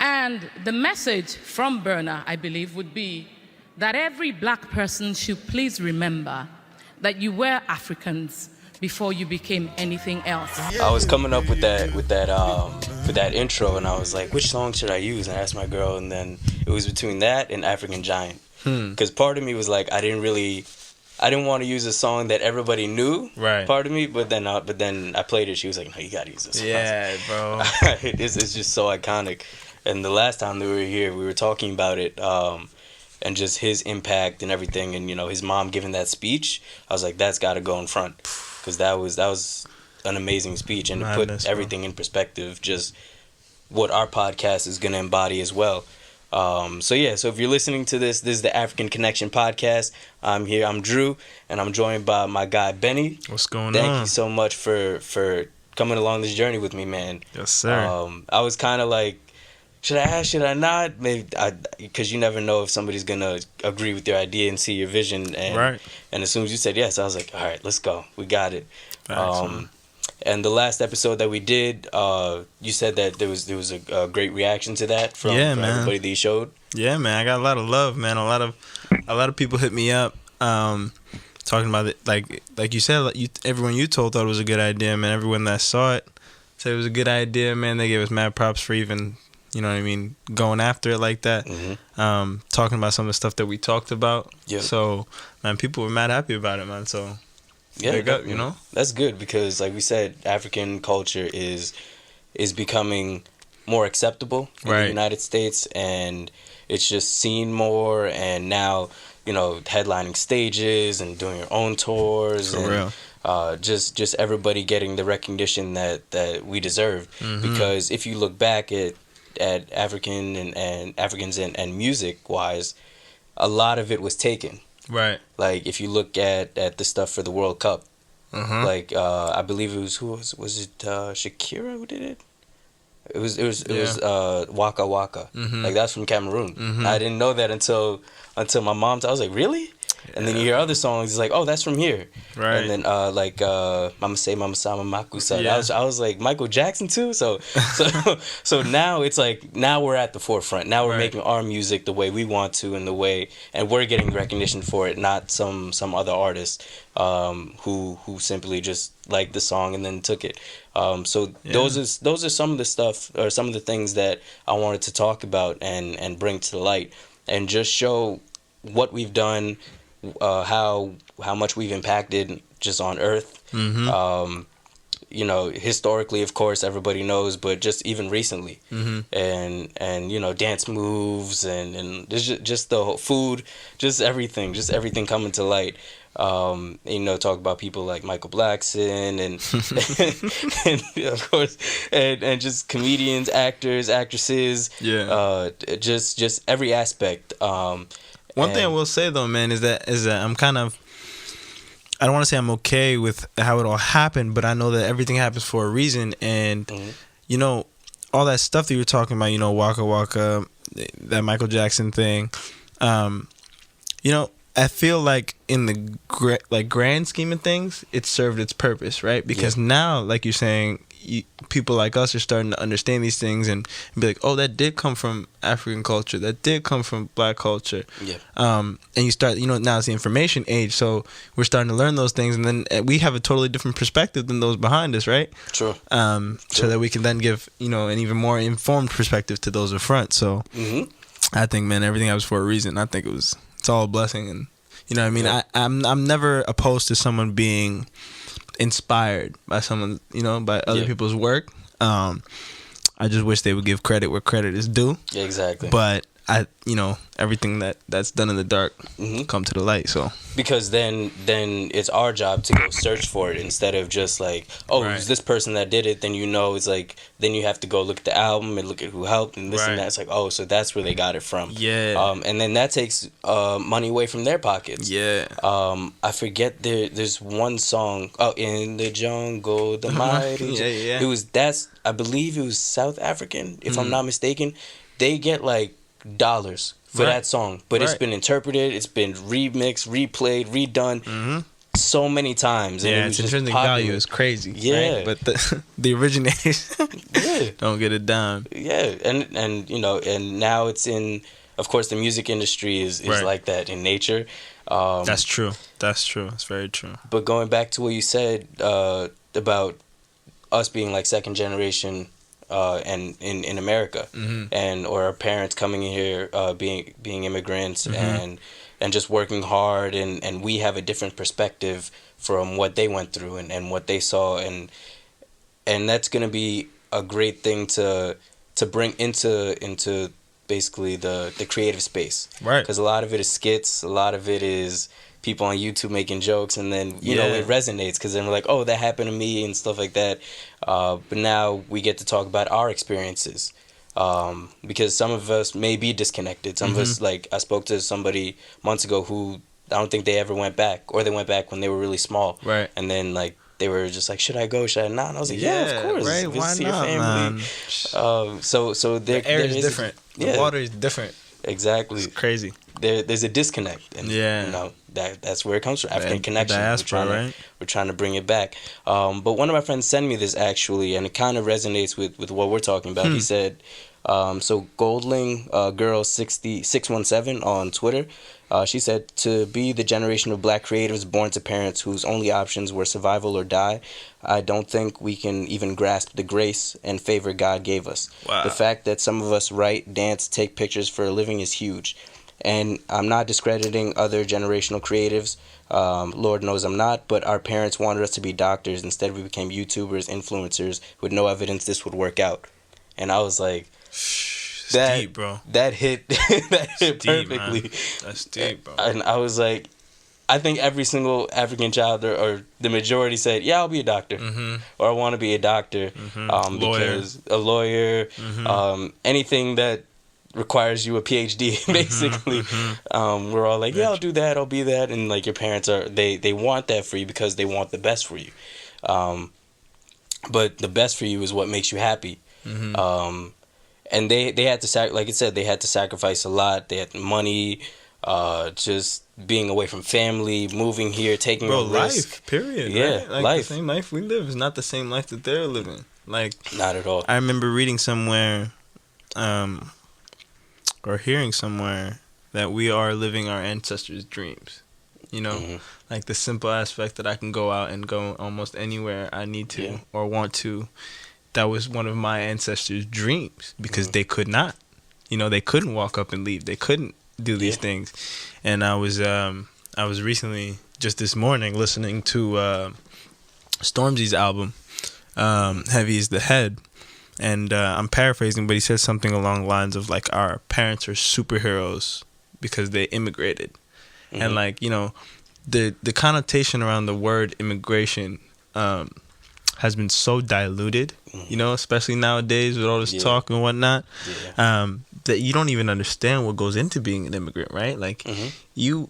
And the message from Burner, I believe, would be that every black person should please remember that you were Africans before you became anything else. I was coming up with that intro, and I was like, which song should I use? And I asked my girl, and then it was between that and African Giant. Because part of me was like, I didn't want to use a song that everybody knew. Right. Part of me, but then I played it. She was like, no, you gotta use this song. Yeah, bro. It's just so iconic. And the last time that we were here, we were talking about it, and just his impact and everything, and his mom giving that speech. I was like, that's got to go in front, because that was an amazing speech, and to put everything in perspective, just what our podcast is going to embody as well. So if you're listening to this is the African Connection podcast. I'm here, I'm Drew, and I'm joined by my guy BENJI. What's going on? Thank you so much for coming along this journey with me, man. Yes, sir. I was kind of like, should I ask, should I not? Maybe because you never know if somebody's gonna agree with your idea and see your vision. And as soon as you said yes, I was like, all right, let's go. We got it. And the last episode that we did, you said that there was a great reaction to that from everybody that you showed. Yeah, man, I got a lot of love, man. A lot of people hit me up, talking about it. Like you said, everyone you told thought it was a good idea, man. Everyone that saw it said it was a good idea, man. They gave us mad props for even, you know what I mean, going after it like that. Talking about some of the stuff that we talked about. Yep. So, man, people were mad happy about it, man. So, big up, That's good, because, like we said, African culture is becoming more acceptable in the United States, and it's just seen more, and now, headlining stages and doing your own tours. For real. Just everybody getting the recognition that we deserve. Because if you look back at African and Africans and music wise, a lot of it was taken. Right. Like if you look at the stuff for the World Cup, like I believe it was it Shakira who did it? It was Waka Waka. Like that's from Cameroon. I didn't know that until my mom. I was like, really? And then you hear other songs, it's like, oh, that's from here. Right. And then Mama Say, Mama Sama, Makusa. Yeah. I was like, Michael Jackson too? So now it's like, now we're at the forefront. Now we're making our music the way we want to, and we're getting recognition for it, not some other artist who simply just liked the song and then took it. Those are some of the stuff, or some of the things that I wanted to talk about and bring to the light, and just show what we've done, how much we've impacted just on Earth. Historically, of course, everybody knows, but just even recently, and dance moves and just the whole food, just everything coming to light. Talk about people like Michael Blackson and of course, and just comedians, actors, actresses, just every aspect. One thing I will say though, man, is that I'm kind of, I don't want to say I'm okay with how it all happened, but I know that everything happens for a reason, and all that stuff that you were talking about, Waka Waka, that Michael Jackson thing, I feel like in the grand scheme of things, it served its purpose, right? Because now, like you're saying, people like us are starting to understand these things and be like, oh, that did come from African culture, that did come from black culture. And you start, now it's the information age, so we're starting to learn those things, and then we have a totally different perspective than those behind us, right? True. So that we can then give an even more informed perspective to those in front. So I think, man, everything happens for a reason. I think it's all a blessing, and I'm never opposed to someone being inspired by someone, by other people's work. I just wish they would give credit where credit is due. Yeah, exactly. But everything that's done in the dark come to the light. So because then it's our job to go search for it, instead of just like, oh, it was this person that did it. Then it's like, then you have to go look at the album and look at who helped and this and that. It's like, oh, so that's where they got it from. Yeah. And then that takes money away from their pockets. Yeah. I forget, there's one song, in the jungle, the mighty. I believe it was South African, if I'm not mistaken. They get like dollars for that song, but it's been interpreted, it's been remixed, replayed, redone. so many times. And Yeah, it was its just intrinsic popular. value is crazy. Yeah. Right? But the originators don't get it down. Yeah, and you know, and now it's in. Of course, the music industry is Right. like that in nature. That's true. That's true. It's very true. But going back to what you said about us being like second generation, and in America, and or our parents coming in here being immigrants, and just working hard, and we have a different perspective from what they went through and what they saw, and that's gonna be a great thing to bring into basically the creative space, Right? Because a lot of it is skits, a lot of it is people on YouTube making jokes, and then you know it resonates because then we're like, oh, that happened to me and stuff like that. But now we get to talk about our experiences, because some of us may be disconnected. Some of us, like I spoke to somebody months ago who I don't think they ever went back, or they went back when they were really small, Right? And then like they were just like, should I go? Should I not? And I was like, yeah, of course. Right? Visit Why your not, family. man? So The air is different. The water is different. Exactly. It's crazy. There's a disconnect, and you know that's where it comes from. African connection. Diaspora, we're trying to bring it back. But one of my friends sent me this actually, and it kind of resonates with what we're talking about. He said, so Goldling girl 61617 on Twitter. She said, to be the generation of black creatives born to parents whose only options were survival or die, I don't think we can even grasp the grace and favor God gave us. Wow. The fact that some of us write, dance, take pictures for a living is huge. And I'm not discrediting other generational creatives. Lord knows I'm not. But our parents wanted us to be doctors. Instead, we became YouTubers, influencers, with no evidence this would work out. And I was like, That's deep, bro. That hit perfectly. Deep, that's deep, bro. And I was like, I think every single African child, or the majority, said, yeah, I'll be a doctor, or I want to be a doctor, because a lawyer, anything that requires you a PhD, basically. We're all like, yeah, I'll do that, I'll be that. And like your parents they want that for you because they want the best for you. But the best for you is what makes you happy. And they had to like I said, they had to sacrifice a lot. They had money, just being away from family, moving here, taking a risk. Life, period. Yeah, right? Like life. The same life we live is not the same life that they're living. Like, not at all. I remember reading somewhere, or hearing somewhere, that we are living our ancestors' dreams. You know, like the simple aspect that I can go out and go almost anywhere I need to or want to. That was one of my ancestors' dreams, because they could not. You know, they couldn't walk up and leave. They couldn't do these things. And I was recently, just this morning, listening to Stormzy's album, Heavy is the Head. And I'm paraphrasing, but he said something along the lines of like, our parents are superheroes because they immigrated. And like, you know, the connotation around the word immigration has been so diluted, you know, especially nowadays with all this talk and whatnot, that you don't even understand what goes into being an immigrant, right? Like, you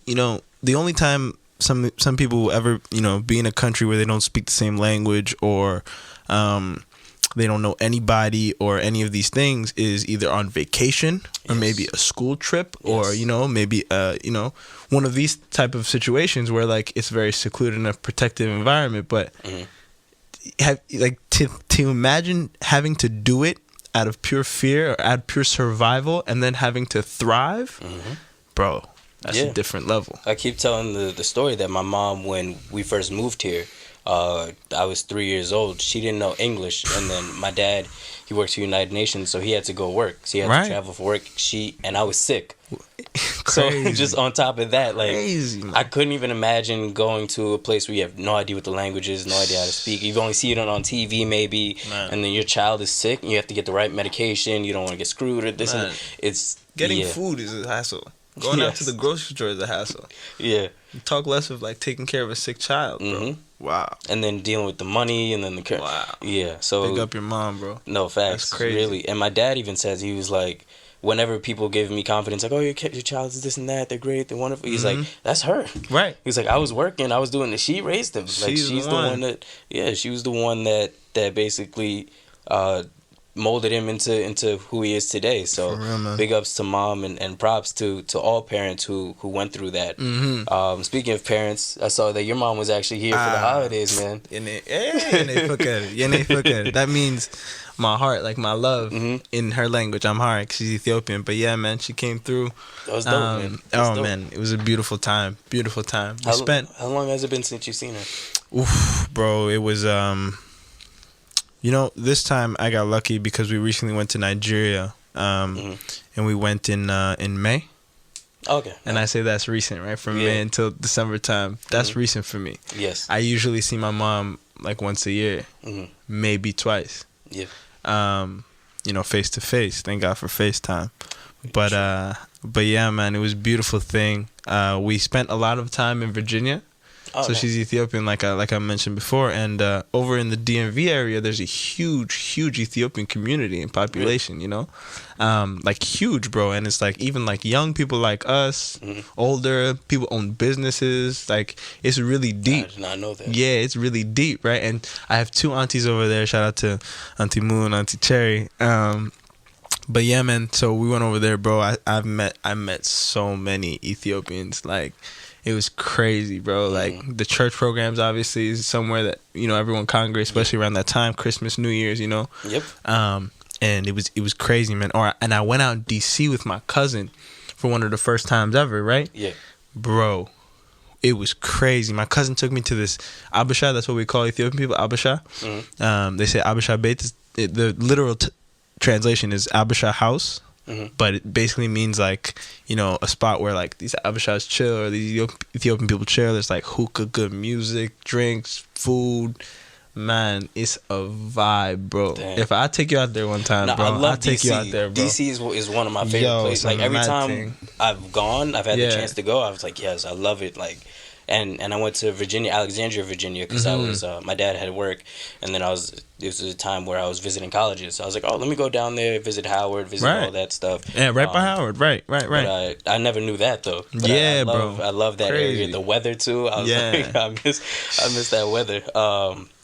know, the only time some people will ever, you know, be in a country where they don't speak the same language, or they don't know anybody or any of these things, is either on vacation or maybe a school trip, or, you know, maybe, you know, one of these type of situations where like it's very secluded in a protective environment. But to imagine having to do it out of pure fear or out of pure survival, and then having to thrive, bro, that's a different level. I keep telling the story that my mom, when we first moved here, I was 3 years old. She didn't know English, and then my dad, he works for United Nations, so he had to go work. So he had to travel for work. And I was sick. So just on top of that, like, I couldn't even imagine going to a place where you have no idea what the language is, no idea how to speak. You've only seen it on TV maybe, and then your child is sick, and you have to get the right medication. You don't want to get screwed or this. And it's getting food is a hassle. Going out to the grocery store is a hassle. Talk less of like taking care of a sick child, bro. Wow. And then dealing with the money, and then the so big up your mom, bro. No, facts. That's crazy. Really. And my dad even says, he was like, whenever people give me confidence, like, oh, your child is this and that, they're great, they're wonderful. He's like, that's her. Right. He's like, I was working, I was doing this. She raised him. Like, she's the one that, she was the one that basically molded him into who he is today. So real, big ups to mom and props to all parents who went through that. Speaking of parents, I saw that your mom was actually here for the holidays, man. That means my heart, like my love in her language. I'm Amharic. She's Ethiopian, but yeah, man, she came through. That was dope, man. Man, it was a beautiful time. Beautiful time. How long has it been since you've seen her? Oof, bro, it was this time I got lucky because we recently went to Nigeria, and we went in May. Okay. And I say that's recent, right? From May until December time. That's recent for me. Yes. I usually see my mom like once a year, maybe twice. Yeah. Face to face. Thank God for FaceTime. But yeah, man, it was a beautiful thing. We spent a lot of time in Virginia. So nice. She's Ethiopian, like I mentioned before, and over in the DMV area, there's a huge Ethiopian community and population. Like huge, bro. And it's like even like young people like us, older people own businesses. Like it's really deep. I did not know that. Yeah, it's really deep, right? And I have two aunties over there. Shout out to Auntie Moo and Auntie Cherry. But yeah, man. So we went over there, bro. I met so many Ethiopians, like. It was crazy, bro. Like the church programs, obviously, is somewhere that everyone congregates, especially around that time, Christmas, New Year's. Yep. And it was crazy, man. And I went out in DC with my cousin for one of the first times ever, right? Yeah. Bro, it was crazy. My cousin took me to this Abasha. That's what we call Ethiopian people, Abasha. They say Abasha Beit. The literal translation is Abasha house. But it basically means like, a spot where like these Abashas chill or these Ethiopian people chill. There's like hookah, good music, drinks, food. Man, it's a vibe, bro. Damn. If I take you out there one time, bro, I'll take you out there, bro. DC is one of my favorite places. Like every time I've gone, I've had the chance to go. I was like, yes, I love it. Like, and I went to Virginia, Alexandria, Virginia, because I was my dad had work, and then this was a time where I was visiting colleges. So I was like, oh, let me go down there, visit Howard, visit all that stuff. Yeah, right by Howard, right. But I never knew that though. But bro. I love that area, the weather too. I was like, I miss that weather.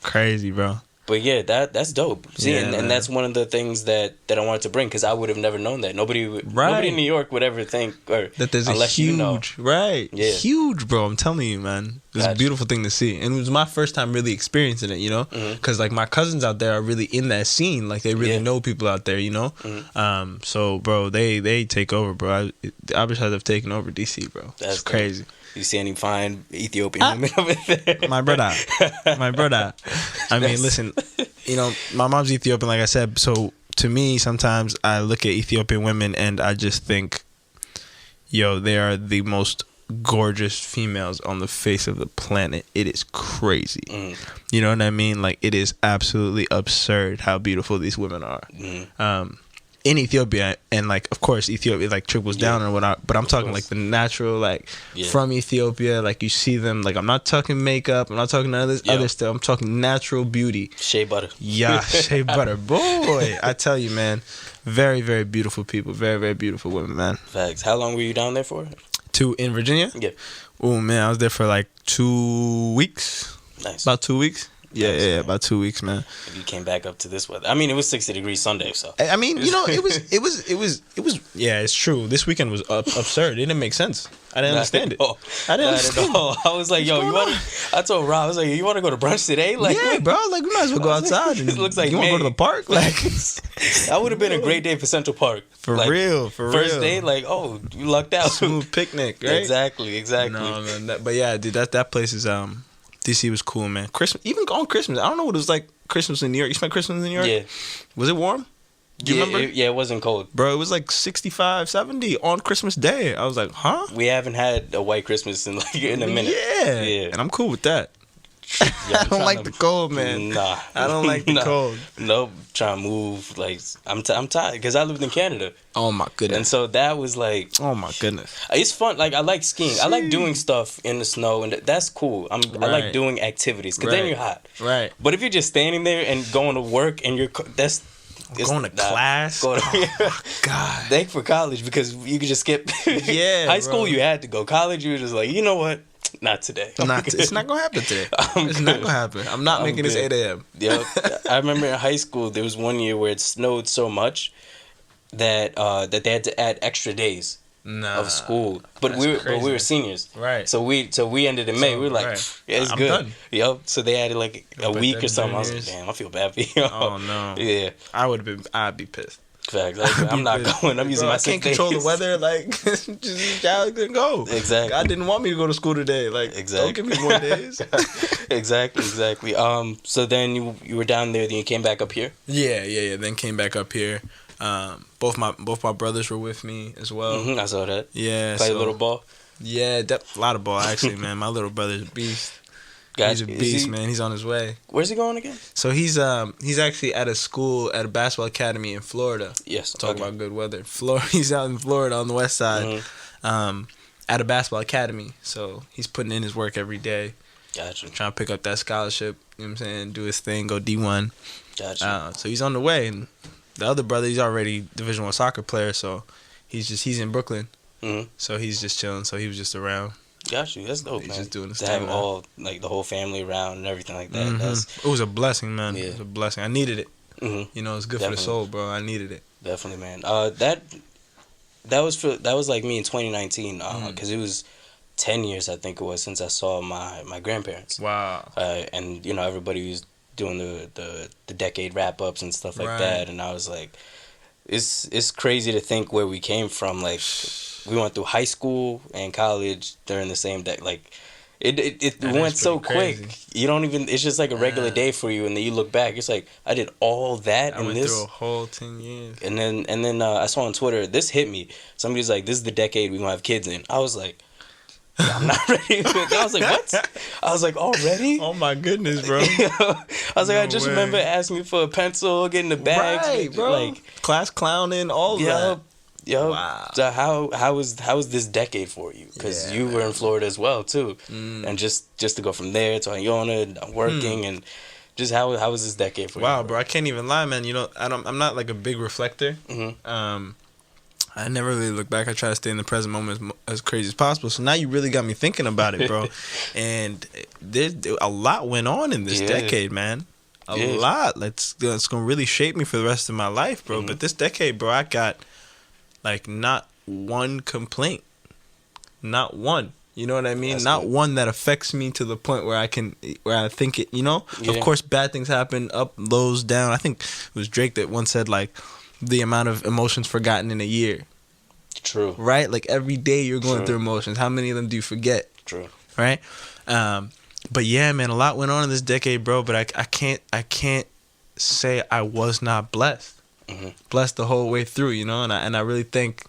Crazy, bro. But yeah, that's dope. See, and that's one of the things that I wanted to bring, because I would have never known that. Nobody in New York would ever think, or that there's unless a huge, huge, bro. I'm telling you, man, it's a beautiful thing to see, and it was my first time really experiencing it, because like my cousins out there are really in that scene, like they really know people out there, So, bro, they take over, bro. The Abashas have taken over DC, bro. That's crazy. You see any fine Ethiopian women over there? My brother. I mean, listen, my mom's Ethiopian, like I said. So to me, sometimes I look at Ethiopian women and I just think, they are the most gorgeous females on the face of the planet. It is crazy. You know what I mean? Like, it is absolutely absurd how beautiful these women are. In Ethiopia, and like of course Ethiopia like triples down or whatnot, but I'm talking like the natural, like from Ethiopia, like you see them, like I'm not talking makeup, I'm not talking none of this other stuff, I'm talking natural beauty. Shea butter. Yeah, shea butter. Boy, I tell you, man, very, very beautiful people, very, very beautiful women, man. Facts. How long were you down there for? In Virginia? Yeah. Oh man, I was there for like 2 weeks. Nice. About 2 weeks. Yeah, about 2 weeks, man. If you came back up to this weather, I mean, it was 60 degrees Sunday, so. I mean, it was. Yeah, it's true. This weekend was absurd. It didn't make sense. I didn't understand it. I didn't understand. I was like, yo, I told Rob, I was like, you want to go to brunch today? Like, yeah, bro. Like, we might as well go outside. It looks like you want to go to the park? Like, that would have been a great day for Central Park. For real. First day, like, oh, you lucked out. Smooth picnic, right? Exactly. No, man. But yeah, dude, that place is DC was cool, man. Christmas, even on Christmas, I don't know what it was like. Christmas in New York. You spent Christmas in New York? Yeah. Was it warm? Do you remember? It wasn't cold. Bro, it was like 65, 70 on Christmas Day. I was like, huh? We haven't had a white Christmas in a minute. Yeah. And I'm cool with that. I don't like the cold, man. Nah. I don't like the cold. Nope. Trying to move. Like, I'm tired because I lived in Canada. Oh, my goodness. And so that was like... Oh, my goodness. It's fun. Like, I like skiing. I like doing stuff in the snow, and that's cool. I like doing activities because then you're hot. Right. But if you're just standing there and going to work and going to class. Oh, God. Thank for college because you could just skip. Yeah. High school, you had to go. College, you were just like, you know what? not today. It's not gonna happen today. It's not gonna happen. I'm not making this 8 a.m. Yep. I remember in high school there was one year where it snowed so much that that they had to add extra days of school. But we were seniors. Right. So we ended in May. We were like, yeah, it's I'm good. Done. Yep. So they added like a week or something. I was like, juniors. damn, I feel bad for you. Oh no. Yeah. I'd be pissed. Facts. Like, I'm not going. I'm using my I can't control the weather. Like, just y'all can go. Exactly. God didn't want me to go to school today. Like, don't give me more days. Exactly. So then you were down there. Then you came back up here. Yeah. Then came back up here. Both my brothers were with me as well. Mm-hmm, I saw that. Yeah. Play a little ball. Yeah, a lot of ball actually, man. My little brother's a beast. Gotcha. He's a beast, man. He's on his way. Where's he going again? So he's actually at a basketball academy in Florida. Yes. Talk about good weather. He's out in Florida on the west side, at a basketball academy. So he's putting in his work every day. Gotcha. Trying to pick up that scholarship. You know what I'm saying? Do his thing. Go D1. Gotcha. So he's on the way, and the other brother, he's already Division I soccer player. So he's in Brooklyn. Mm-hmm. So he's just chilling. So he was just around. Got you. That's dope, He's man. just doing his to thing have now. all like the whole family around and everything like that. Mm-hmm. It was a blessing, man. Yeah. It was a blessing. I needed it. Mm-hmm. You know, it's good Definitely. for the soul, bro. I needed it. Definitely, man. That was like me in 2019 because it was 10 years I think it was since I saw my grandparents. Wow. And you know everybody was doing the decade wrap ups and stuff like Right. that, and I was like, it's crazy to think where we came from. Like we went through high school and college during the same day. Like it went so quick. crazy. You don't even. It's just like a regular day for you, and then you look back. It's like I did all that I in went this. through a whole 10 years. And then I saw on Twitter, this hit me. Somebody's like, this is the decade we're going to have kids in. I was like, yeah, I'm not ready. I was like, what? I was like, already? Oh my goodness, bro. I was like, No I just way. remember asking me for a pencil, getting the bags. Right, bro. Like, Class clowning, all of that. Yo. Wow. So how was this decade for you? Because Yeah, you were in Florida as well too, Mm. and just to go from there to Iona, working, and just how was this decade for you? Wow, bro. I can't even lie, man. You know, I'm not like a big reflector. Mm-hmm. I never really look back. I try to stay in the present moment as crazy as possible. So now you really got me thinking about it, bro. And there's a lot went on in this decade, man. A lot. It's gonna really shape me for the rest of my life, bro. Mm-hmm. But this decade, bro, I got like not one complaint, not one. You know what I mean? That's Not good. one that affects me to the point where I think it. You know, Yeah. of course, bad things happen, up, lows, down. I think it was Drake that once said like the amount of emotions forgotten in a year. True. Right? Like every day you're going True. through emotions. How many of them do you forget? True. Right? But yeah, man, a lot went on in this decade, bro. But I can't say I was not blessed. Mm-hmm. Blessed the whole way through, you know. And I really thank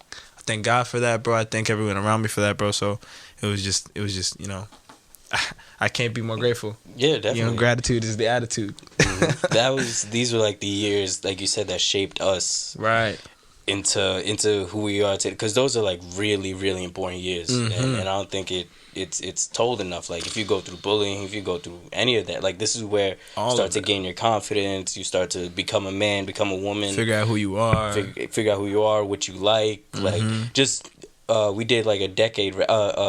God for that, bro. I thank everyone around me for that, bro. So it was just, you know, I can't be more grateful. Yeah, definitely. You know, gratitude is the attitude. These were like the years, like you said, that shaped us Right. into who we are today. Because those are like really, really important years, and I don't think it's told enough. Like if you go through bullying, if you go through any of that, like this is where All you start of to that. gain your confidence. You start to become a man, become a woman. Figure out who you are. Figure out who you are, what you like. Like just we did like a decade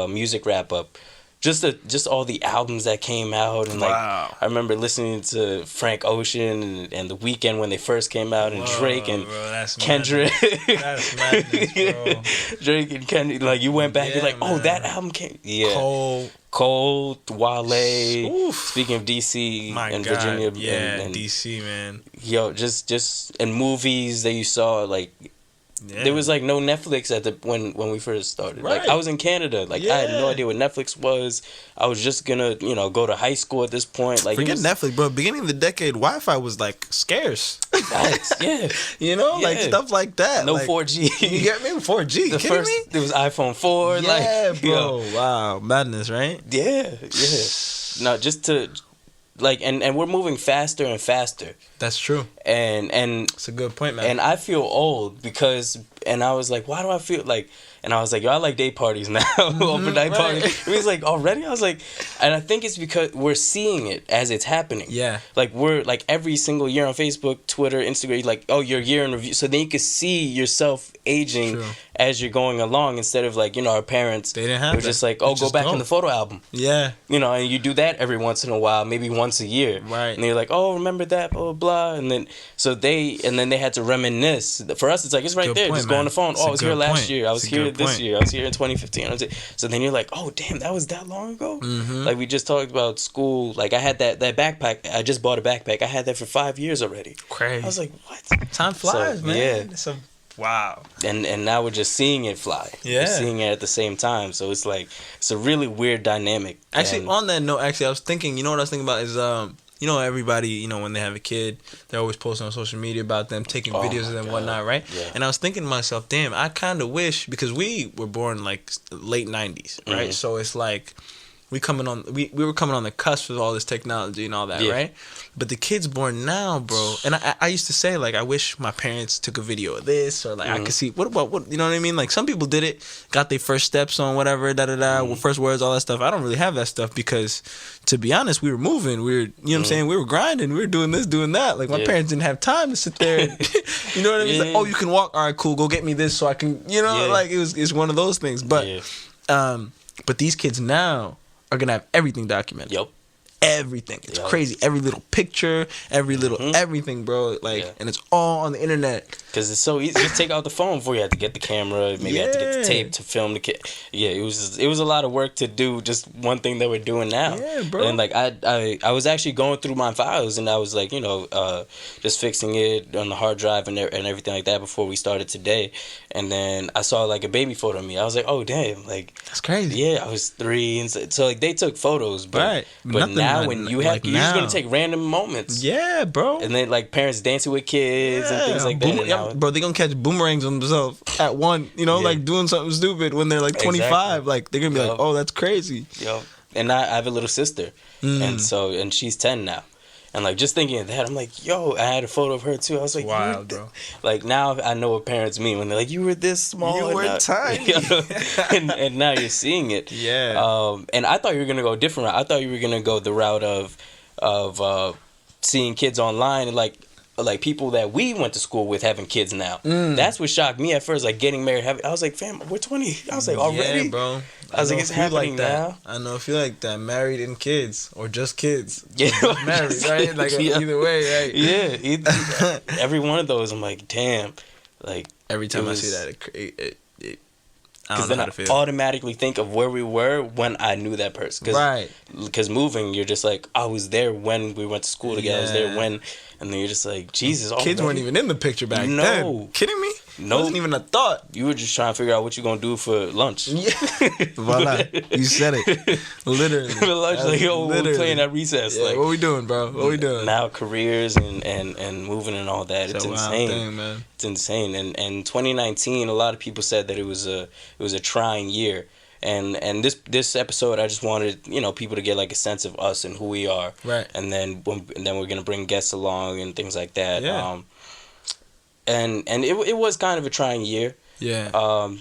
music wrap up. Just all the albums that came out, and like Wow. I remember listening to Frank Ocean and The Weeknd when they first came out, and Drake and Bro, that's Kendrick. That's madness, bro. Drake and Kendrick, like you went back, Yeah, you're like, oh, man. that album came. Yeah, Cole. Cole, Wale. Oof. Speaking of DC My and God. Virginia, Yeah, and DC, man. yo, just and movies that you saw, like Yeah. there was like no Netflix at the when we first started. Like Right. I was in Canada, like I had no Yeah. idea what Netflix was. I was just gonna go to high school at this point. Like Forget it was, Netflix, bro. Beginning of the decade, Wi-Fi was like scarce. Facts, yeah, You know, like Yeah. stuff like that. no like, 4G. You get me? 4G. The kidding first me? there was iPhone 4. Yeah, like, bro. Wow, madness, right? Yeah. No, just to like, and we're moving faster and faster, That's true. and It's a good point, man. and I feel old because, and I was like, why do I feel like, and I was like, yo, I like day parties now, overnight right. parties. It was like already, I was like, and I think it's because we're seeing it as it's happening. Yeah. Like we're like every single year on Facebook, Twitter, Instagram, like, oh, your year in review. So then you can see yourself aging True. as you're going along, instead of like, our parents, they didn't have it was just like, oh, go back in the photo album. Yeah. And you do that every once in a while, maybe once a year. Right. And they're like, oh, remember that, blah, blah, blah. And then they had to reminisce. For us, it's like, it's right there. Just go on the phone. Oh, I was here last year. I was here this year. I was here in 2015. So then you're like, oh, damn, that was that long ago? Mm-hmm. Like, we just talked about school. Like, I had that backpack. I just bought a backpack. I had that for 5 years already. Crazy. I was like, what? Time flies, man. Yeah. Wow. And now we're just seeing it fly. Yeah. We're seeing it at the same time. So it's like, it's a really weird dynamic. Actually, on that note, I was thinking, what I was thinking about is, everybody, when they have a kid, they're always posting on social media about them taking videos of them and whatnot, right? Yeah. And I was thinking to myself, damn, I kind of wish, because we were born like late 90s, right? Mm-hmm. So it's like, we were coming on the cusp of all this technology and all that, right? But the kids born now, bro, and I used to say, like, I wish my parents took a video of this, or like I could see what you know what I mean? Like, some people did it, got their first steps on whatever, first words, all that stuff. I don't really have that stuff because, to be honest, we were moving, we were, you know what I'm saying? We were grinding, we were doing this, doing that. Like, my parents didn't have time to sit there, and, you know what I mean? It's like, oh, you can walk, all right, cool, go get me this so I can, like, it's one of those things. But, but these kids now are gonna have everything documented. Yep. Everything. It's crazy. Every little picture, every little everything, bro. Like, and it's all on the internet. Because it's so easy. Just take out the phone before you have to get the camera. Maybe you have to get the tape to film the kid. Yeah, it was a lot of work to do just one thing that we're doing now. Yeah, bro. And like I was actually going through my files, and I was like, just fixing it on the hard drive and everything like that before we started today. And then I saw like a baby photo of me. I was like, oh damn, like that's crazy. Yeah, I was 3, and so like they took photos, but now when you have, you're just gonna take random moments. Yeah, bro. And then like parents dancing with kids and things like that. Bro, they gonna catch boomerangs on themselves at one, like doing something stupid when they're like 25. Exactly. Like, they're gonna be like, oh, that's crazy. And I have a little sister, and she's 10 now. And like, just thinking of that, I'm like, yo, I had a photo of her too. I was like, wild, bro. Like, now I know what parents mean when they're like, you were this small. You were tiny. and now you're seeing it. Yeah. And I thought you were gonna go a different route. I thought you were gonna go the route of seeing kids online, and like people that we went to school with having kids now. That's what shocked me at first, like getting married. I was like, fam, we're 20. I was like, already? Yeah, bro. I was like, it's happening now. I know if you like that, married and kids, or just kids. Yeah, just married, right? Like either way, right? Yeah, every one of those, I'm like, damn. Like, every time I see that, I don't know how how to feel. Automatically think of where we were when I knew that person. Right. Because moving, you're just like, I was there when we went to school together. I was there when, and then you're just like, Jesus. Kids weren't even in the picture back then. Kidding me? No. Wasn't even a thought. You were just trying to figure out what you're going to do for lunch. Yeah. Voila. You said it. Literally. For lunch, like, yo, we're playing at recess. Yeah, like, what we doing, bro? What we doing? Now careers and moving and all that. It's insane. Thing, man. It's insane. And 2019, a lot of people said that it was a trying year. And this episode, I just wanted people to get like a sense of us and who we are. Right. And then we're gonna bring guests along and things like that. Yeah. And it was kind of a trying year. Yeah.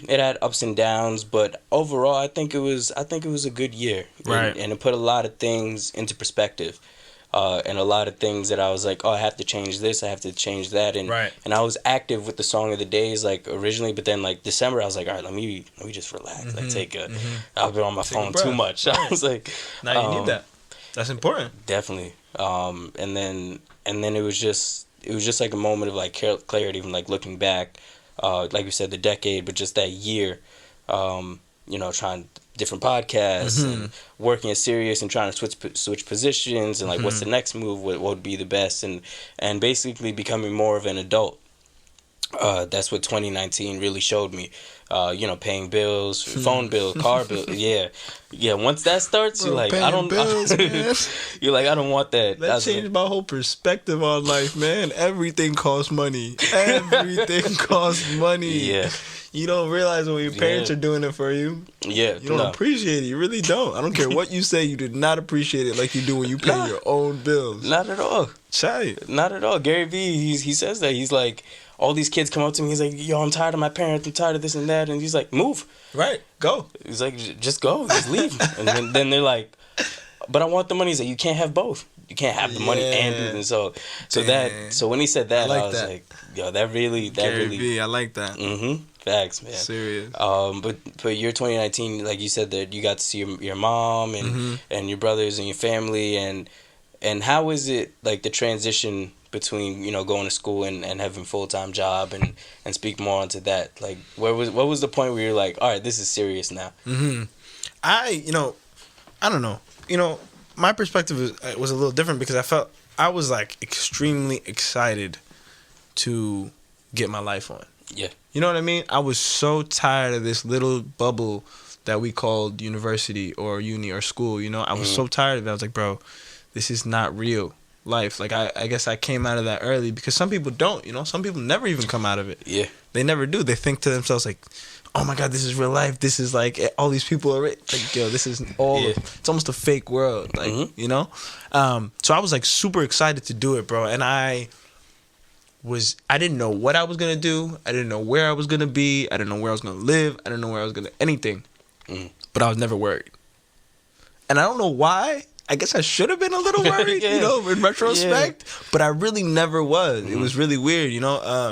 It had ups and downs, but overall, I think it was a good year. Right. And it put a lot of things into perspective. And a lot of things that I was like, oh, I have to change this, I have to change that, and I was active with the song of the days like originally, but then like December, I was like, all right, let me just relax. I've been on my phone too much. I was like, now you need that. That's important. Definitely. And then it was just like a moment of like clarity, even like looking back, like you said, the decade, but just that year, trying different podcasts and working at Sirius and trying to switch positions and like what's the next move, what would be the best, and basically becoming more of an adult. That's what 2019 really showed me. Paying bills, phone bill, car bill. Yeah. Once that starts, you're like, I don't. You're like, I don't want that. That changed my whole perspective on life, man. Everything costs money. Everything costs money. Yeah. You don't realize when your parents are doing it for you. Yeah. You don't appreciate it. You really don't. I don't care what you say. You do not appreciate it like you do when you pay your own bills. Not at all. Shy. Not at all. Gary Vee, he says that. He's like, all these kids come up to me. He's like, yo, I'm tired of my parents. I'm tired of this and that. And he's like, move. Right. Go. He's like, just go. Just leave. And then they're like, but I want the money. He's like, you can't have both. You can't have the money and do this. So when he said that, I was like, yo, that really. I like that. Facts, man. Serious. But your 2019, like you said, that you got to see your mom and your brothers and your family, and how is it like the transition between, you know, going to school and having a full-time job, and speak more onto that. Like, what was the point where you're like, all right, this is serious now? I don't know. You know, my perspective was a little different because I was like extremely excited to get my life on. Yeah. You know what I mean? I was so tired of this little bubble that we called university or uni or school, you know? I was so tired of it. I was like, bro, this is not real life. Like, I guess I came out of that early because some people don't, you know? Some people never even come out of it. Yeah. They never do. They think to themselves, like, oh my God, this is real life. This is like, all these people are rich. Like, yo, this is it's almost a fake world. Like, you know? So I was like super excited to do it, bro. And I didn't know what I was going to do. I didn't know where I was going to be. I didn't know where I was going to live. I didn't know where I was going to, anything. But I was never worried. And I don't know why. I guess I should have been a little worried, you know, in retrospect. But I really never was. It was really weird, you know?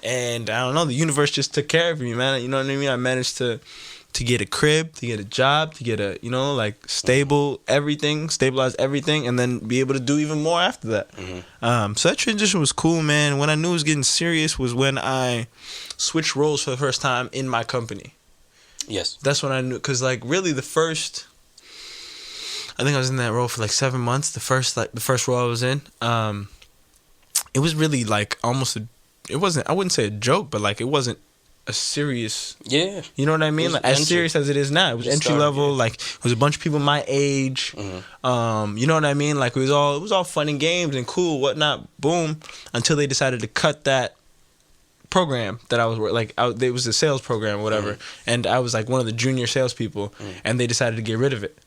And I don't know, the universe just took care of me, man. You know what I mean? I managed to get a crib, to get a job, to get a, you know, like stabilize everything, and then be able to do even more after that. So that transition was cool, man. When I knew it was getting serious was when I switched roles for the first time in my company. Yes. That's when I knew, because like really I think I was in that role for like 7 months. The first role I was in, it was really like almost I wouldn't say a joke, but like it wasn't a serious, you know what I mean, like, as serious as it is now. It was entry level, like it was a bunch of people my age, you know what I mean, like it was all fun and games and cool, whatnot, boom, until they decided to cut that program that I was like, it was a sales program or whatever, and I was like one of the junior salespeople, and they decided to get rid of it,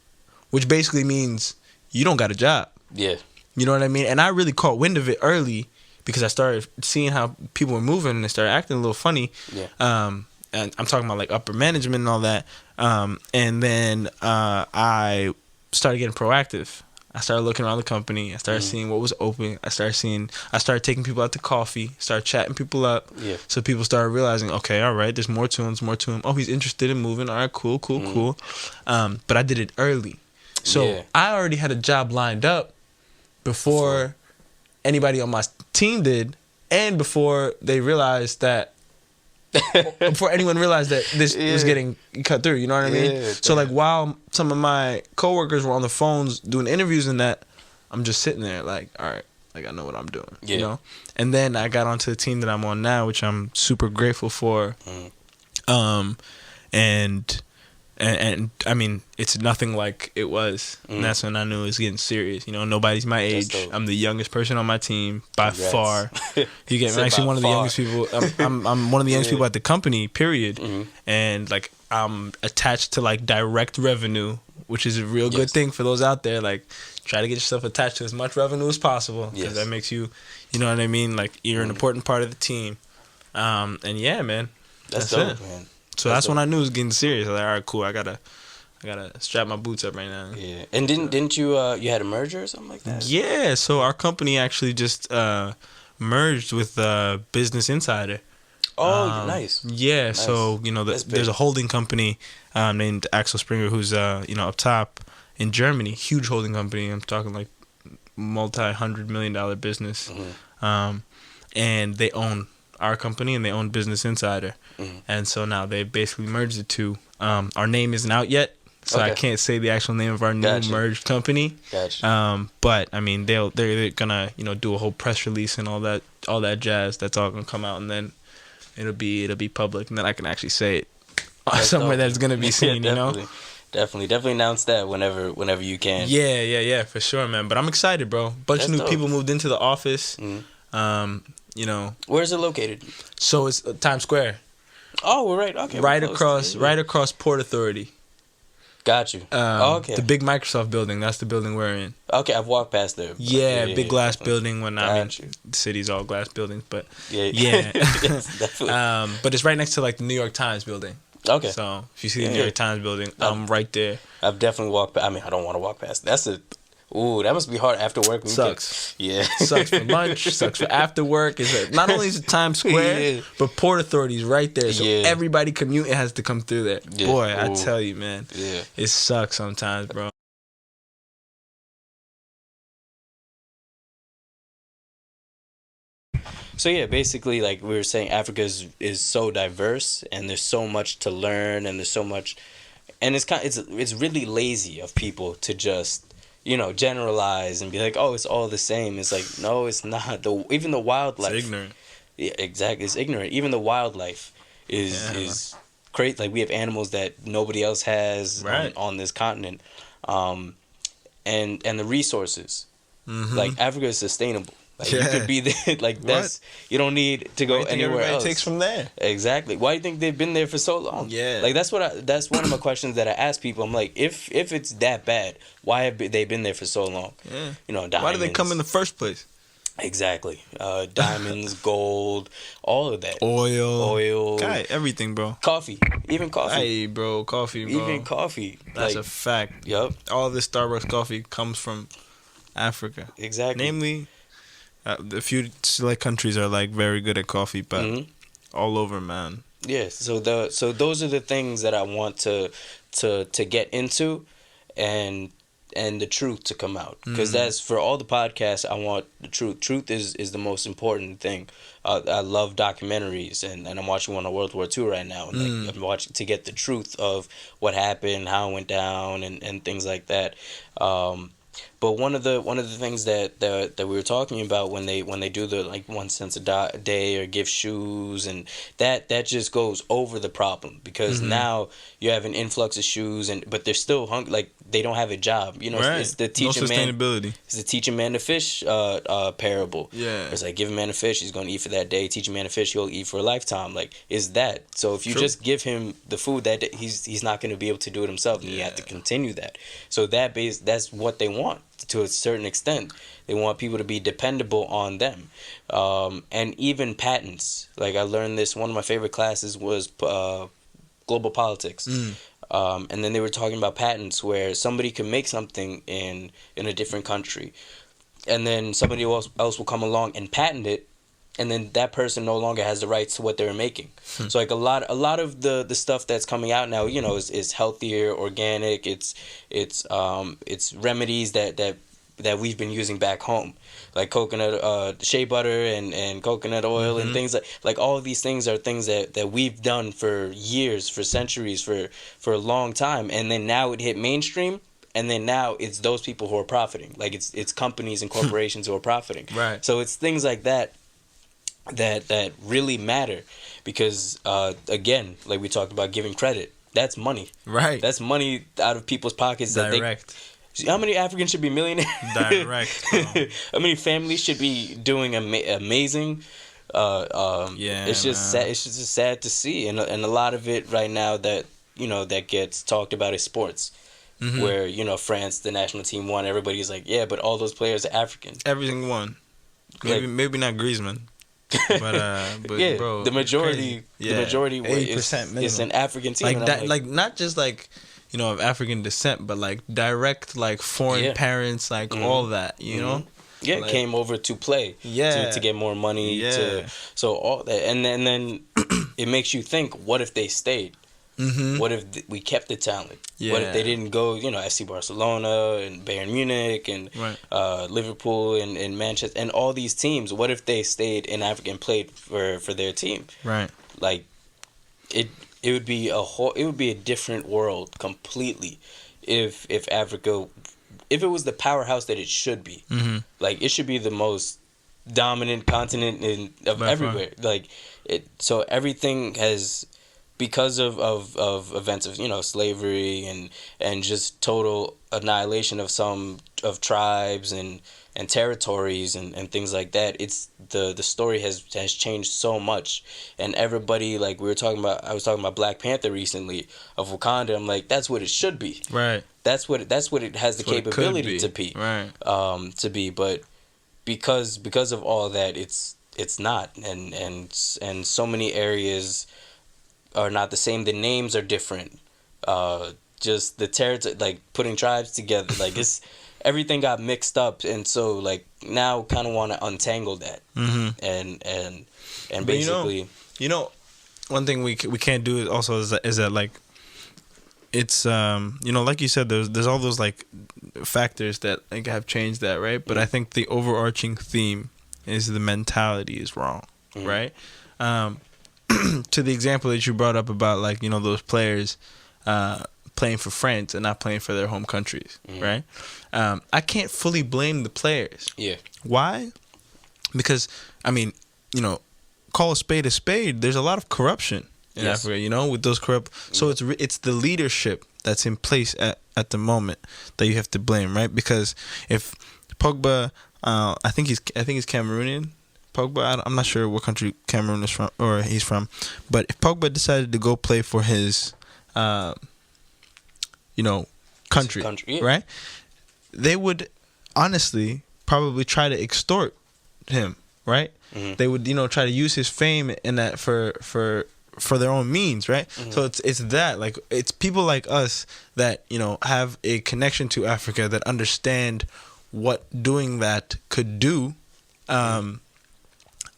which basically means you don't got a job. Yeah, you know what I mean. And I really caught wind of it early, because I started seeing how people were moving and they started acting a little funny. Yeah. And I'm talking about like upper management and all that. And then I started getting proactive. I started looking around the company. I started seeing what was open. I started taking people out to coffee, started chatting people up. Yeah. So people started realizing, okay, all right, there's more to him. Oh, he's interested in moving. All right, cool. But I did it early. So I already had a job lined up before anybody on my team did, and before they realized that before anyone realized that this was getting cut through, you know what I mean? So like while some of my coworkers were on the phones doing interviews and that, I'm just sitting there like, all right, like I know what I'm doing, you know? And then I got onto the team that I'm on now, which I'm super grateful for. And I mean, it's nothing like it was. And that's when I knew it was getting serious. You know, nobody's my age. I'm the youngest person on my team by far. You get me? I'm actually one of the youngest people. I'm one of the youngest people at the company, period. And like I'm attached to like direct revenue, which is a real good thing for those out there. Like try to get yourself attached to as much revenue as possible, because that makes you, you know what I mean? Like you're an important part of the team. And yeah, man. That's dope, man. So that's when I knew it was getting serious. I was like, all right, cool. I gotta strap my boots up right now. Yeah. And didn't you you had a merger or something like that? Yeah. So our company actually just merged with Business Insider. Oh, nice. Yeah. Nice. So you know, there's a holding company named Axel Springer, who's you know, up top in Germany, huge holding company. I'm talking like multi-$100 million business, and they own our company and they own Business Insider. And so now they basically merged the two. Our name isn't out yet, so I can't say the actual name of our new merged company. But I mean, they're gonna, you know, do a whole press release and all that jazz. That's all gonna come out, and then it'll be public, and then I can actually say it somewhere that's gonna be seen. You know. Definitely announce that whenever you can. Yeah, for sure, man. But I'm excited, bro. Bunch of new people moved into the office. You know, where is it located? So it's Times Square. Oh, we're right. Okay, right across Port Authority. Got you. Okay. The big Microsoft building. That's the building we're in. Okay, I've walked past there. Yeah, big glass building. When I mean, the city's all glass buildings, but yeah. But it's right next to like the New York Times building. Okay. So if you see the New York Times building, I'm right there. I've definitely walked. I mean, I don't want to walk past. That must be hard after work. Sucks. Yeah. Sucks for lunch. Sucks for after work. Not only is it Times Square, but Port Authority's right there. So everybody commuting has to come through there. Yeah. Boy, I tell you, man. Yeah. It sucks sometimes, bro. So yeah, basically, like we were saying, Africa is so diverse, and there's so much to learn, and there's so much, and it's really lazy of people to just generalize and be like, oh, it's all the same. It's like, no, it's not. Even the wildlife. It's ignorant. Yeah, exactly. It's ignorant. Even the wildlife is crazy. Like we have animals that nobody else has on this continent, and the resources. Mm-hmm. Like Africa is sustainable. Like you could be there. Like that's you don't need to go anywhere else. Takes from there. Exactly. Why do you think they've been there for so long? Yeah. Like that's one of my questions that I ask people. I'm like, if it's that bad, why have they been there for so long? Yeah. Diamonds. Why did they come in the first place? Exactly. Diamonds, gold, all of that. Oil. God, everything, bro. Coffee. Even coffee. Hey, bro, coffee, bro. Even coffee. That's a fact. Yep. All this Starbucks coffee comes from Africa. Exactly. Namely, a few select countries are like very good at coffee, but all over, man. Yes. So those are the things that I want to get into, and the truth to come out, because that's for all the podcasts. I want the truth. Truth is the most important thing. I love documentaries, and I'm watching one on World War II right now, and I'm watching to get the truth of what happened, how it went down, and things like that. But one of the things that we were talking about when they do the like 1 cent a day or give shoes, and that just goes over the problem, because now you have an influx of shoes, but they're still hungry. Like they don't have a job. It's the teaching sustainability. It's the teach a man to fish parable. Yeah. It's like give a man a fish, he's going to eat for that day. Teach a man to fish, he'll eat for a lifetime. Like is that. So if you just give him the food that day, he's not going to be able to do it himself, and you have to continue that. So that's what they want. To a certain extent, they want people to be dependable on them, and even patents. Like I learned this. One of my favorite classes was global politics, and then they were talking about patents, where somebody can make something in a different country, and then somebody else will come along and patent it, and then that person no longer has the rights to what they're making. So like a lot of the stuff that's coming out now, is healthier, organic. It's remedies that we've been using back home, like coconut shea butter and coconut oil and things like all of these things are things that we've done for years, for centuries, for a long time, and then now it hit mainstream. And then now it's those people who are profiting. Like it's companies and corporations who are profiting. Right. So it's things like that really matter, because again, like we talked about giving credit, that's money. Right. That's money out of people's pockets. Direct. How many Africans should be millionaires? Direct. How many families should be doing amazing? It's just sad. It's just sad to see, and a lot of it right now that that gets talked about is sports. Where France, the national team, won. Everybody's like, yeah, but all those players are African. Everything won. Maybe not Griezmann. But yeah, bro, the majority 80% is an African team. Like that, like not just like of African descent, but like direct like foreign parents, like all that, Yeah, like, came over to play. Yeah, to get more money. Yeah. So all that, and then it makes you think: what if they stayed? What if we kept the talent? What if they didn't go, FC Barcelona and Bayern Munich and Liverpool and Manchester and all these teams? What if they stayed in Africa and played for their team? Right. Like, it would be a different world completely if Africa, if it was the powerhouse that it should be. Like it should be the most dominant continent of everywhere. Like so everything has. Because of events of slavery and just total annihilation of tribes and territories and things like that, it's the story has changed so much, and everybody, like I was talking about Black Panther recently of Wakanda. I'm like, that's what it should be. Right. That's what it has the capability to be. Right. To be, but because of all that, it's not, and so many areas are not the same. The names are different. Just the territory, like putting tribes together, like it's everything got mixed up, and so like now kind of want to untangle that, and But basically, one thing we can't do also is that like it's like you said, there's all those like factors that like have changed that, right? But I think the overarching theme is the mentality is wrong, right? To the example that you brought up about like those players playing for France and not playing for their home countries, right? I can't fully blame the players. Yeah. Why? Because call a spade a spade. There's a lot of corruption in Africa, with those corrupt. So it's the leadership that's in place at the moment that you have to blame, right? Because if Pogba, I think he's Cameroonian. Pogba, I'm not sure what country Cameroon is from or he's from, but if Pogba decided to go play for his, country, right? They would honestly probably try to extort him, right? They would, try to use his fame in that for their own means, right? So it's that, like, it's people like us that have a connection to Africa that understand what doing that could do,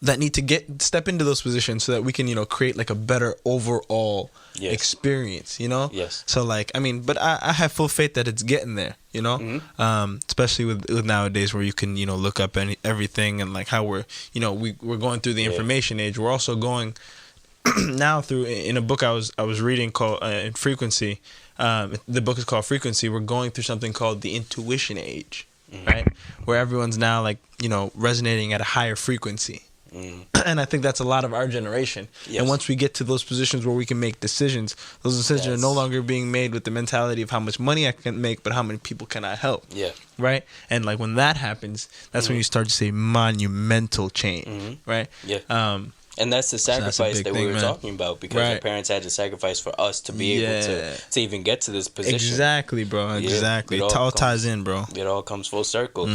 that need to step into those positions so that we can create like a better overall experience, Yes. So like but I have full faith that it's getting there, especially with nowadays where you can look up everything, and like how we're we're going through the information age. We're also going now through, in a book I was reading called Frequency. The book is called Frequency. We're going through something called the intuition age, right? Where everyone's now like resonating at a higher frequency. And I think that's a lot of our generation. Yes. And once we get to those positions where we can make decisions, those decisions are no longer being made with the mentality of how much money I can make, but how many people can I help? Yeah. Right? And like when that happens, that's when you start to see monumental change. Right? Yeah. And that's the sacrifice that we were talking about, because our parents had to sacrifice for us to be able to even get to this position. Exactly, bro. Exactly. It all ties in, bro. It all comes full circle.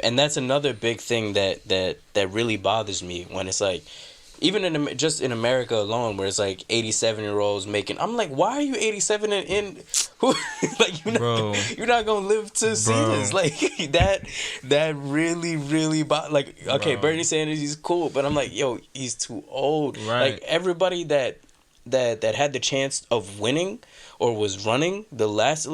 And that's another big thing that really bothers me, when it's like, even just in America alone, where it's like 87-year-olds making. I'm like, why are you 87 and like you're not gonna live to see this, like that really like, okay, Bernie Sanders, he's cool, but I'm like, yo, he's too old. Right. Like everybody that had the chance of winning or was running the last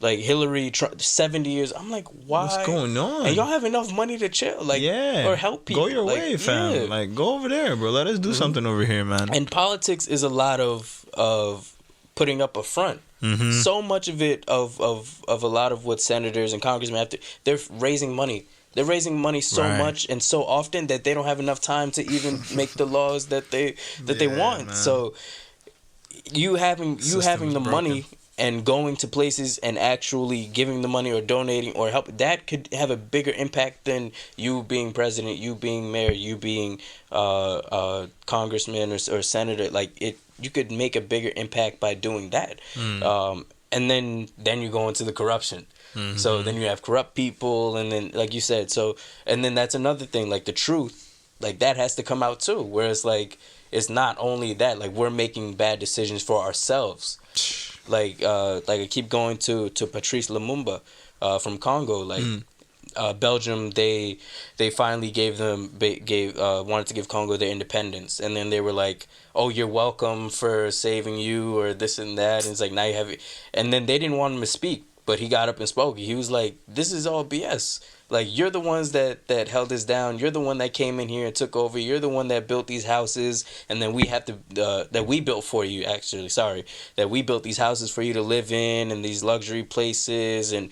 like Hillary, Trump, 70 years. I'm like, why? What's going on? And y'all have enough money to chill, like, or help people. Go your way, fam. Yeah. Like, go over there, bro. Let us do something over here, man. And politics is a lot of putting up a front. So much of it, of a lot of what senators and congressmen have to, they're raising money. They're raising money so much and so often that they don't have enough time to even make the laws that they want. Man. So you having the money and going to places and actually giving the money or donating or help, that could have a bigger impact than you being president, you being mayor, you being congressman or senator. Like, you could make a bigger impact by doing that. And then you go into the corruption. So then you have corrupt people, and then, like you said, and then that's another thing, like the truth, like that has to come out too, where it's like, it's not only that, like we're making bad decisions for ourselves. Like I keep going to Patrice Lumumba from Congo. Like Belgium, they finally wanted to give Congo their independence, and then they were like, "Oh, you're welcome for saving you," or this and that. And it's like, now you have it. And then they didn't want him to speak, but he got up and spoke. He was like, "This is all BS. Like, you're the ones that held us down. You're the one that came in here and took over. You're the one that built these houses, and then we have to that we built for you. Actually, sorry, that we built these houses for you to live in, and these luxury places, and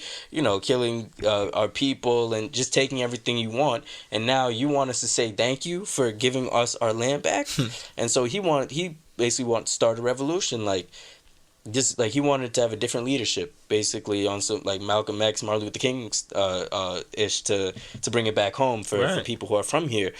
killing our people and just taking everything you want. And now you want us to say thank you for giving us our land back." And so he basically wanted to start a revolution, like. Just like he wanted to have a different leadership, basically on some like Malcolm X, Martin Luther King ish to bring it back home for people who are from here,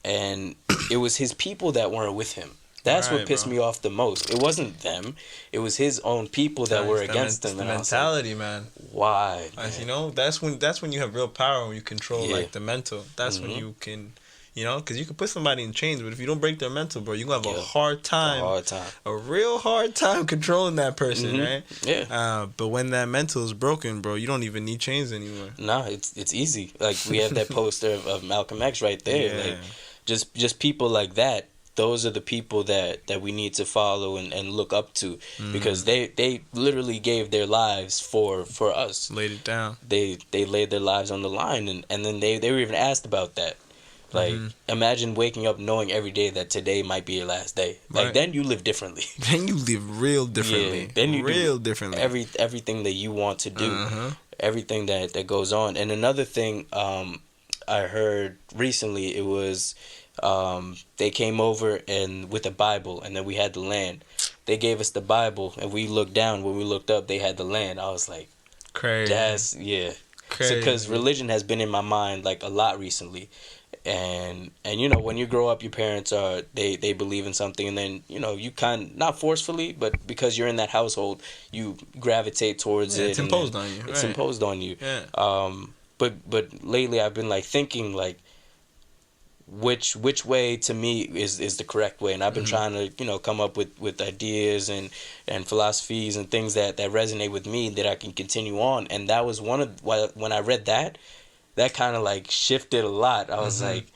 and it was his people that weren't with him. That's what pissed me off the most. It wasn't them; it was his own people that were against him. The mentality, man. Why? That's when you have real power, when you control like the mental. That's when you can You know, because you can put somebody in chains, but if you don't break their mental, bro, you're going to have a real hard time controlling that person, right? Yeah. But when that mental is broken, bro, you don't even need chains anymore. Nah, it's easy. Like, we have that poster of Malcolm X right there. Yeah. Like, just people like that. Those are the people that we need to follow and look up to, because they literally gave their lives for us. Laid it down. They laid their lives on the line, and then they were even asked about that. Like, imagine waking up knowing every day that today might be your last day. Like, then you live differently. Then you live real differently. Yeah, then you real do differently. Everything that you want to do. Everything that goes on. And another thing I heard recently, it was they came over and with a Bible, and then we had the land. They gave us the Bible, and we looked down. When we looked up, they had the land. I was like, crazy. Crazy. Because religion has been in my mind like a lot recently. And you know, when you grow up, your parents they believe in something, and then, you know, you not forcefully, but because you're in that household, you gravitate towards it. It's imposed on you. It's imposed on you. Yeah. But lately I've been like thinking like, which way to me is the correct way, and I've been trying to, you know, come up with ideas and philosophies and things that resonate with me that I can continue on. And that was one of when I read that kind of like shifted a lot. I was like,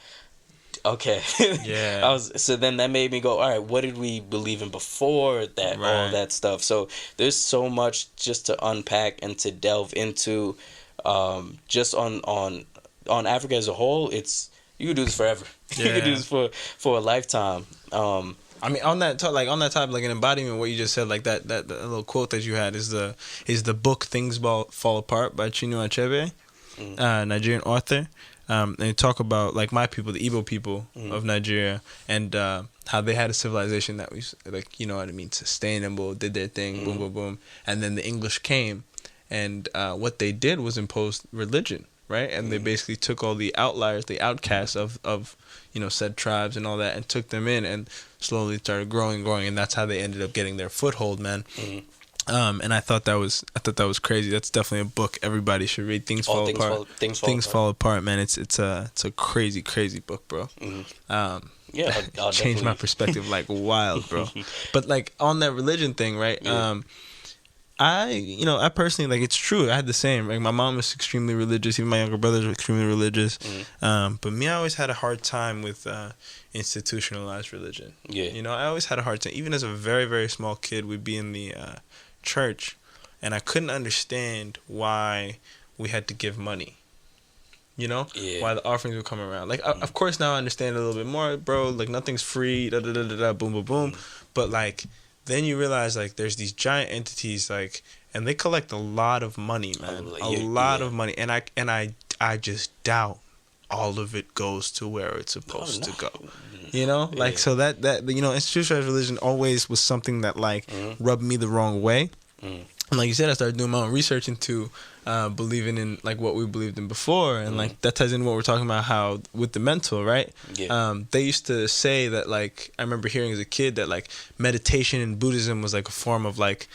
okay. Yeah. So then that made me go, all right, what did we believe in before that? Right. All that stuff. So there's so much just to unpack and to delve into. Just on Africa as a whole, you could do this forever. Yeah. You could do this for a lifetime. I mean, on that topic, like an embodiment, what you just said, like that little quote that you had is the book "Things Fall Apart" by Chinua Achebe, Nigerian author. And they talk about like my people, the Igbo people of Nigeria, and how they had a civilization that was like, you know what I mean, sustainable, did their thing, boom, boom, boom, and then the English came, and what they did was impose religion. Right, and they basically took all the outliers, the outcasts of you know, said tribes and all that, and took them in, and slowly started growing, and that's how they ended up getting their foothold, man. And I thought that was crazy. That's definitely a book everybody should read. Things Fall Apart. Things Fall Apart, man. It's a crazy book, bro. Yeah, I'll changed my perspective like wild, bro. But like on that religion thing, right? Yeah. I personally, like, it's true. I had the same. Like, my mom was extremely religious. Even my younger brothers were extremely religious. But me, I always had a hard time with institutionalized religion. Yeah. You know, I always had a hard time. Even as a very, very small kid, we'd be in the church, and I couldn't understand why we had to give money. You know? Yeah. Why the offerings would come around. Like, of course, now I understand a little bit more, bro. Like, nothing's free, boom, boom, boom. But, like, then you realize, like, there's these giant entities, like, and they collect a lot of money, man. A lot of money. And I just doubt all of it goes to where it's supposed to go. You know? Like, so that you know, institutionalized religion always was something that, like, rubbed me the wrong way. And like you said, I started doing my own research into believing in like what we believed in before, and like that ties into what we're talking about, how with the mental, right? Yeah. They used to say that, like, I remember hearing as a kid that like meditation in Buddhism was like a form of like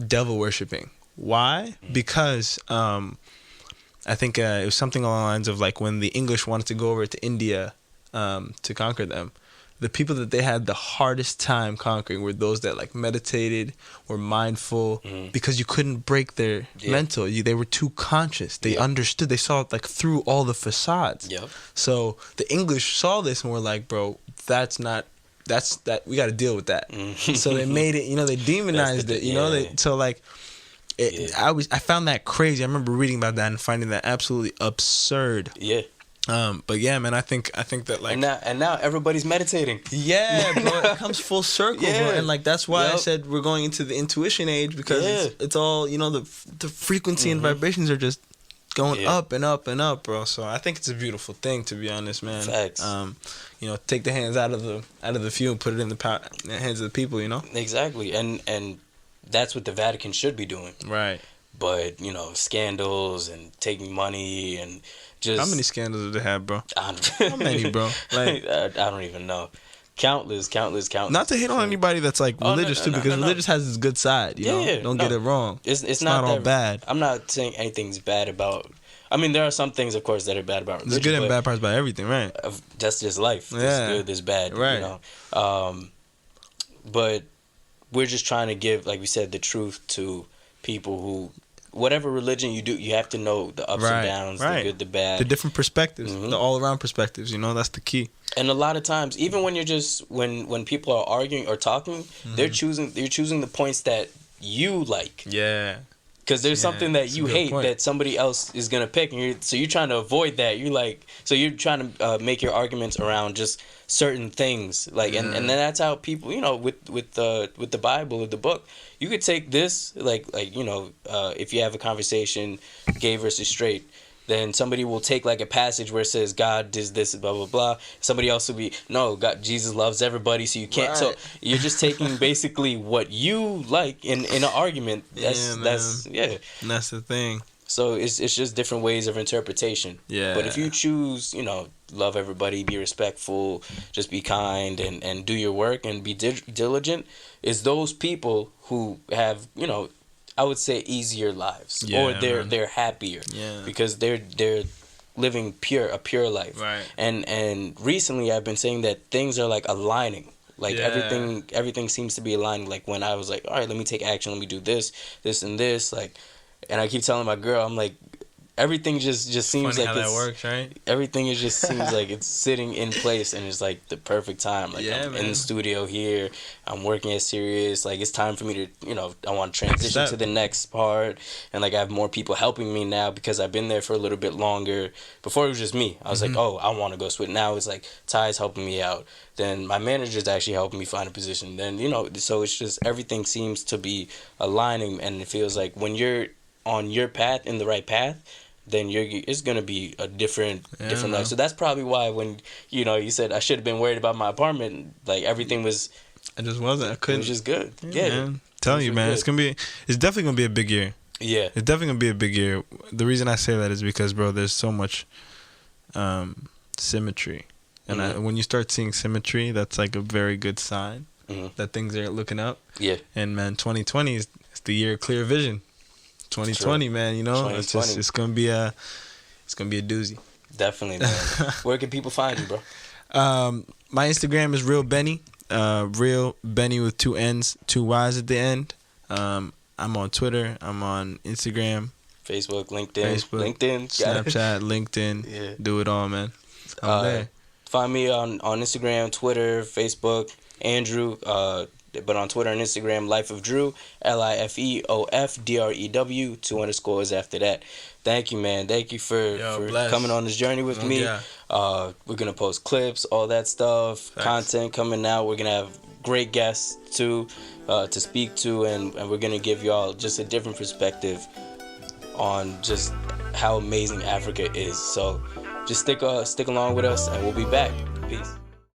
devil worshipping. Why? Because I think it was something along the lines of like when the English wanted to go over to India to conquer them, the people that they had the hardest time conquering were those that like meditated, were mindful, because you couldn't break their mental. They were too conscious. They understood. They saw like through all the facades. Yep. So the English saw this and were like, bro, that's we got to deal with that. So they made it, you know, they demonized it, you know, so like, I found that crazy. I remember reading about that and finding that absolutely absurd. Yeah. But yeah, man, I think that like and now everybody's meditating. Yeah, bro, it comes full circle, bro. And like that's why I said we're going into the intuition age, because it's all, you know, the frequency and vibrations are just going up and up and up, bro. So I think it's a beautiful thing, to be honest, man. Facts. You know, take the hands out of the few and put it in the hands of the people, you know. Exactly, and that's what the Vatican should be doing. Right. But, you know, scandals and taking money and just... How many scandals do they have, bro? How many, bro? Like, I don't even know. Countless. Not to hate on anybody that's like religious too, because religious has its good side. You know, don't get it wrong. It's not all bad. I'm not saying anything's bad about I mean, there are some things, of course, that are bad about religion. There's good and bad parts about everything, right? That's just life. Yeah. There's good, there's bad, right. you know. But we're just trying to give, like we said, the truth to people who, whatever religion you do, you have to know the ups and downs, the good, the bad. The different perspectives, the all-around perspectives, you know, that's the key. And a lot of times, even when you're just, when people are arguing or talking, they're choosing the points that you like. Yeah. Because there's something that you hate that somebody else is going to pick. And so you're trying to avoid that. So you're trying to make your arguments around just certain things. Like, and then that's how people, you know, with the Bible, with the book, you could take this, like you know, if you have a conversation, gay versus straight, then somebody will take like a passage where it says God does this, blah blah blah. Somebody else will be, no, God, Jesus loves everybody, so you can't. So you're just taking basically what you like in an argument. That's And that's the thing. So it's just different ways of interpretation. Yeah. But if you choose, you know, love everybody, be respectful, just be kind, and do your work and be diligent, it's those people who have, you know, I would say easier lives, or they're happier, because they're living a pure life. Right. And recently I've been saying that things are like aligning. Like everything seems to be aligning. Like when I was like, all right, let me take action, let me do this, and this, like, and I keep telling my girl, I'm like, everything just seems funny like how that works, right? Everything just seems like it's sitting in place, and it's like the perfect time. Like I'm in the studio here, I'm working at Sirius. Like it's time for me to, you know, I want to transition to the next part, and like I have more people helping me now because I've been there for a little bit longer. Before it was just me. I was like, oh, I want to go switch. Now it's like Ty's helping me out. Then my manager's actually helping me find a position. Then, you know, so it's just everything seems to be aligning, and it feels like when you're on your path, in the right path, then it's gonna be a different life. So that's probably why when, you know, you said I should have been worried about my apartment, like everything was. I just wasn't. I couldn't. It was just good. Yeah, man. Telling you, man, it's definitely gonna be a big year. Yeah, it's definitely gonna be a big year. The reason I say that is because, bro, there's so much symmetry, and when you start seeing symmetry, that's like a very good sign that things are looking up. Yeah, and man, 2020 is the year of clear vision. 2020, man, you know, it's gonna be a doozy. Definitely, man. Where can people find you, bro? My Instagram is real Benny, real Benny with 2 N's, 2 Y's at the end. I'm on Twitter. I'm on Instagram, Facebook, LinkedIn, Snapchat, LinkedIn. Yeah. Do it all, man. I'm there. Find me on Instagram, Twitter, Facebook, Andrew. But on Twitter and Instagram, Life of Drew, LIFEOFDREW, 2 underscores after that. Thank you, man. Thank you for coming on this journey with me. Yeah. We're going to post clips, all that stuff, content coming out. We're going to have great guests, too, to speak to, and we're going to give y'all just a different perspective on just how amazing Africa is. So just stick along with us, and we'll be back. Peace.